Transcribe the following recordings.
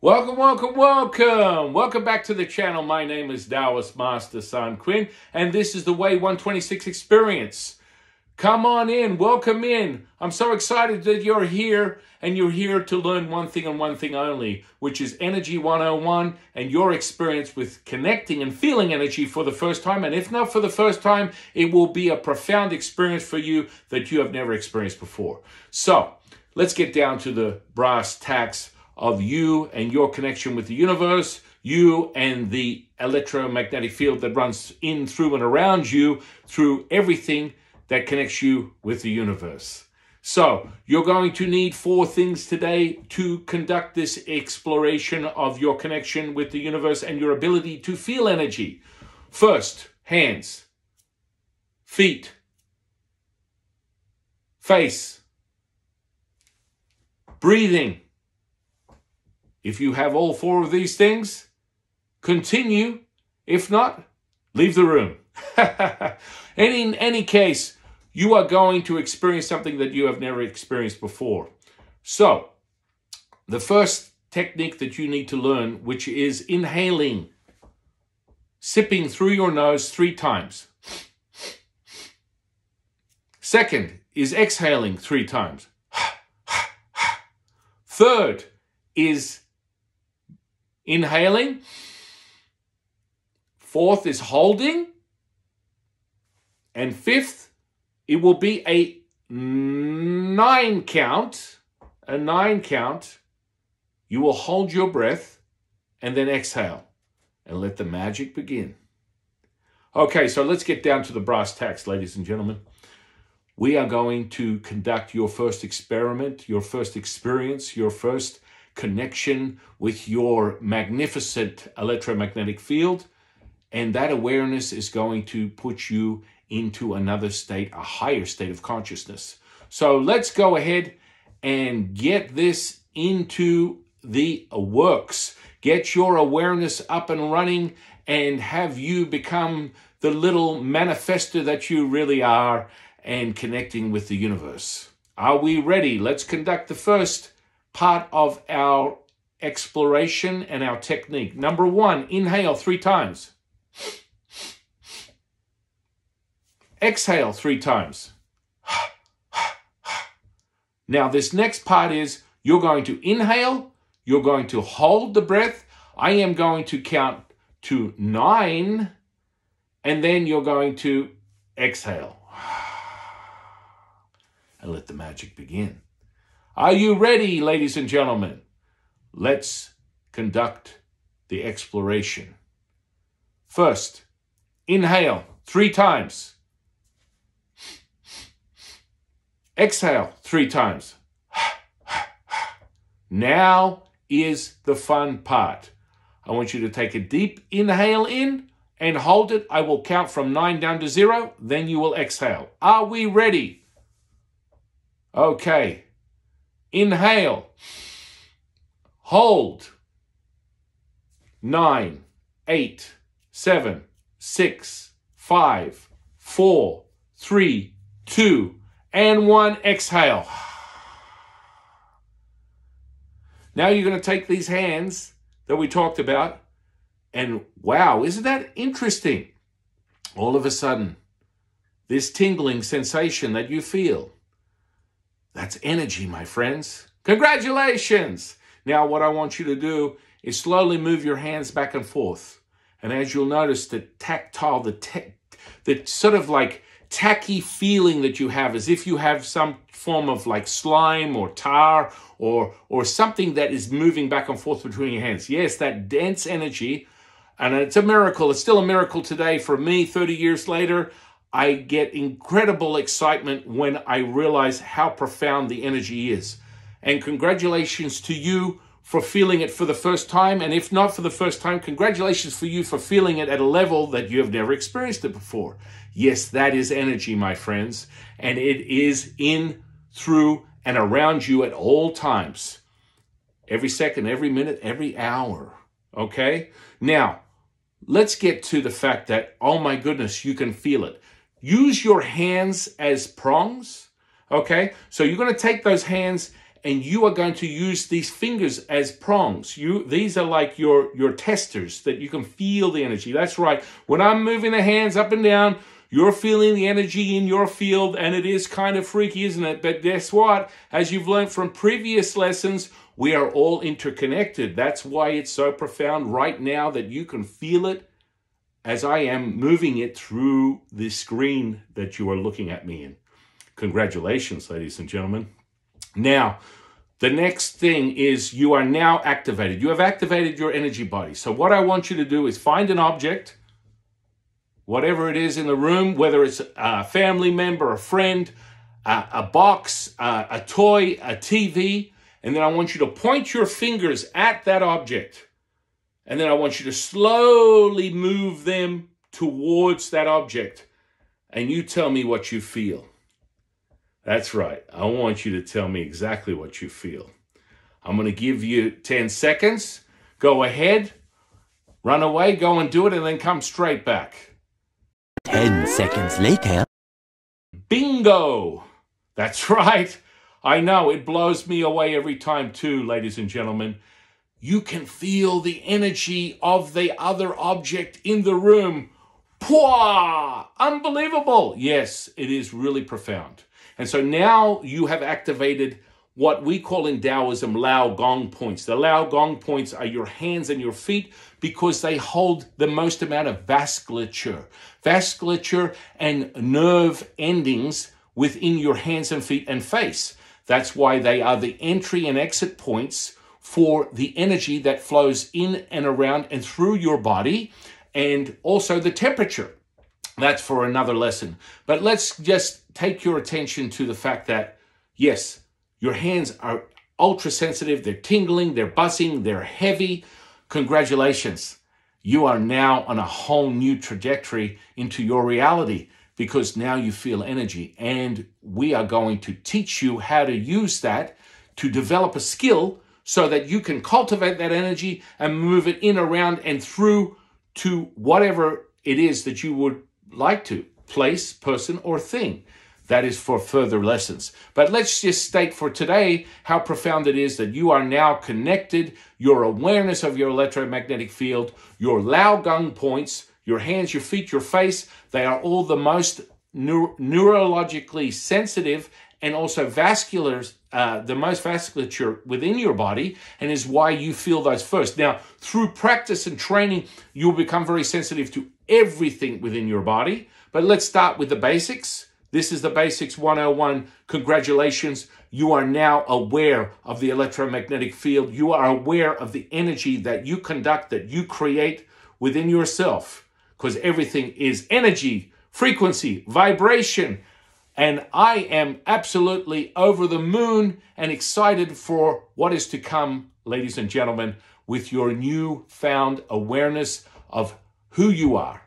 Welcome, welcome, welcome. Welcome back to the channel. My name is Taoist Master San Qing, and this is the Way 126 experience. Come on in, welcome in. I'm so excited that you're here, and you're here to learn one thing and one thing only, which is Energy 101 and your experience with connecting and feeling energy for the first time. And if not for the first time, it will be a profound experience for you that you have never experienced before. So let's get down to the brass tacks of you and your connection with the universe, you and the electromagnetic field that runs in, through, and around you, through everything that connects you with the universe. So you're going to need 4 things today to conduct this exploration of your connection with the universe and your ability to feel energy. First, hands, feet, face, breathing. If you have all 4 of these things, continue. If not, leave the room. In any case, you are going to experience something that you have never experienced before. So, the first technique that you need to learn, which is inhaling, sipping through your nose 3 times. Second is exhaling 3 times. Third is inhaling. Fourth is holding. And fifth, it will be a 9 count. A 9 count. You will hold your breath and then exhale and let the magic begin. Okay, so let's get down to the brass tacks, ladies and gentlemen. We are going to conduct your first experiment, your first experience, your first connection with your magnificent electromagnetic field, and that awareness is going to put you into another state, a higher state of consciousness. So let's go ahead and get this into the works. Get your awareness up and running and have you become the little manifester that you really are and connecting with the universe. Are we ready? Let's conduct the first part of our exploration and our technique. Number 1, inhale 3 times. Exhale 3 times. Now this next part is you're going to inhale, you're going to hold the breath. I am going to count to 9, and then you're going to exhale. And let the magic begin. Are you ready, ladies and gentlemen? Let's conduct the exploration. First, inhale 3 times. Exhale 3 times. Now is the fun part. I want you to take a deep inhale in and hold it. I will count from 9 down to 0. Then you will exhale. Are we ready? Okay. Inhale, hold, 9, 8, 7, 6, 5, 4, 3, 2, and 1, exhale. Now you're going to take these hands that we talked about, and wow, isn't that interesting? All of a sudden, this tingling sensation that you feel, that's energy, my friends. Congratulations! Now what I want you to do is slowly move your hands back and forth. And as you'll notice, the tactile, the sort of like tacky feeling that you have, as if you have some form of like slime or tar or something that is moving back and forth between your hands. Yes, that dense energy. And it's a miracle. It's still a miracle today for me, 30 years later. I get incredible excitement when I realize how profound the energy is. And congratulations to you for feeling it for the first time. And if not for the first time, congratulations for you for feeling it at a level that you have never experienced it before. Yes, that is energy, my friends. And it is in, through, and around you at all times. Every second, every minute, every hour. Okay? Now, let's get to the fact that, oh my goodness, you can feel it. Use your hands as prongs, okay? So you're going to take those hands and you are going to use these fingers as prongs. These are like your testers that you can feel the energy. That's right. When I'm moving the hands up and down, you're feeling the energy in your field, and it is kind of freaky, isn't it? But guess what? As you've learned from previous lessons, we are all interconnected. That's why it's so profound right now that you can feel it as I am moving it through the screen that you are looking at me in. Congratulations, ladies and gentlemen. Now, the next thing is you are now activated. You have activated your energy body. So what I want you to do is find an object, whatever it is in the room, whether it's a family member, a friend, a box, a toy, a TV, and then I want you to point your fingers at that object. And then I want you to slowly move them towards that object. And you tell me what you feel. That's right. I want you to tell me exactly what you feel. I'm going to give you 10 seconds. Go ahead, run away, go and do it, and then come straight back. 10 seconds later. Bingo! That's right. I know, it blows me away every time too, ladies and gentlemen. You can feel the energy of the other object in the room. Pwah! Unbelievable. Yes, it is really profound. And so now you have activated what we call in Taoism Lao Gong points. The Lao Gong points are your hands and your feet because they hold the most amount of vasculature and nerve endings within your hands and feet and face. That's why they are the entry and exit points for the energy that flows in and around and through your body, and also the temperature. That's for another lesson. But let's just take your attention to the fact that, yes, your hands are ultra sensitive, they're tingling, they're buzzing, they're heavy. Congratulations. You are now on a whole new trajectory into your reality because now you feel energy. And we are going to teach you how to use that to develop a skill so that you can cultivate that energy and move it in, around, and through to whatever it is that you would like to, place, person, or thing. That is for further lessons. But let's just state for today how profound it is that you are now connected, your awareness of your electromagnetic field, your Lao Gong points, your hands, your feet, your face, they are all the most neurologically sensitive and also vascular, the most vasculature within your body, and is why you feel those first. Now, through practice and training, you'll become very sensitive to everything within your body. But let's start with the basics. This is the Basics 101. Congratulations. You are now aware of the electromagnetic field. You are aware of the energy that you conduct, that you create within yourself, because everything is energy, frequency, vibration. And I am absolutely over the moon and excited for what is to come, ladies and gentlemen, with your newfound awareness of who you are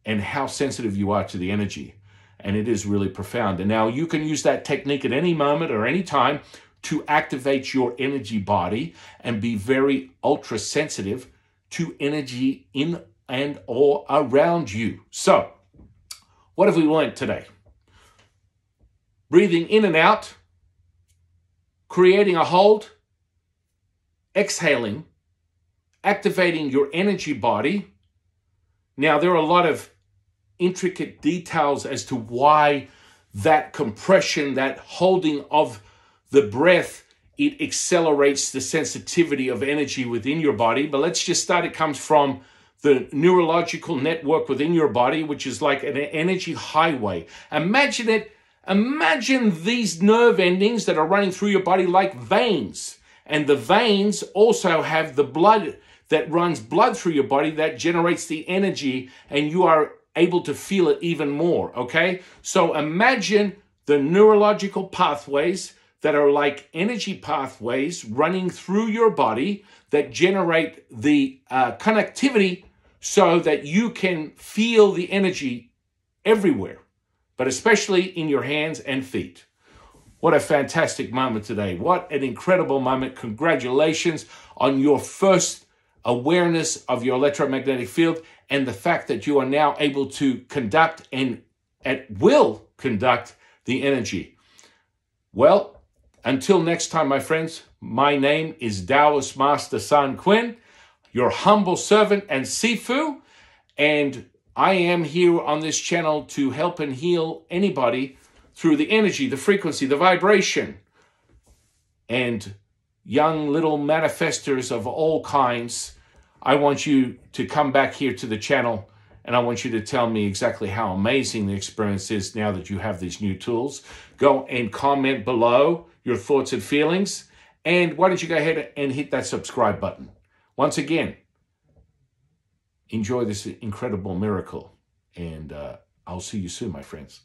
and how sensitive you are to the energy. And it is really profound. And now you can use that technique at any moment or any time to activate your energy body and be very ultra sensitive to energy in and or around you. So, what have we learned today? Breathing in and out, creating a hold, exhaling, activating your energy body. Now, there are a lot of intricate details as to why that compression, that holding of the breath, it accelerates the sensitivity of energy within your body. But let's just start. It comes from the neurological network within your body, which is like an energy highway. Imagine it. Imagine these nerve endings that are running through your body like veins. And the veins also have the blood that runs blood through your body that generates the energy, and you are able to feel it even more, okay? So imagine the neurological pathways that are like energy pathways running through your body that generate the connectivity so that you can feel the energy everywhere, but especially in your hands and feet. What a fantastic moment today. What an incredible moment. Congratulations on your first awareness of your electromagnetic field and the fact that you are now able to conduct and at will conduct the energy. Well, Until next time, my friends, my name is Taoist Master San Qing, your humble servant and Sifu, and I am here on this channel to help and heal anybody through the energy, the frequency, the vibration, and young little manifestors of all kinds. I want you to come back here to the channel, and I want you to tell me exactly how amazing the experience is now that you have these new tools. Go and comment below your thoughts and feelings. And why don't you go ahead and hit that subscribe button. Once again, enjoy this incredible miracle. And I'll see you soon, my friends.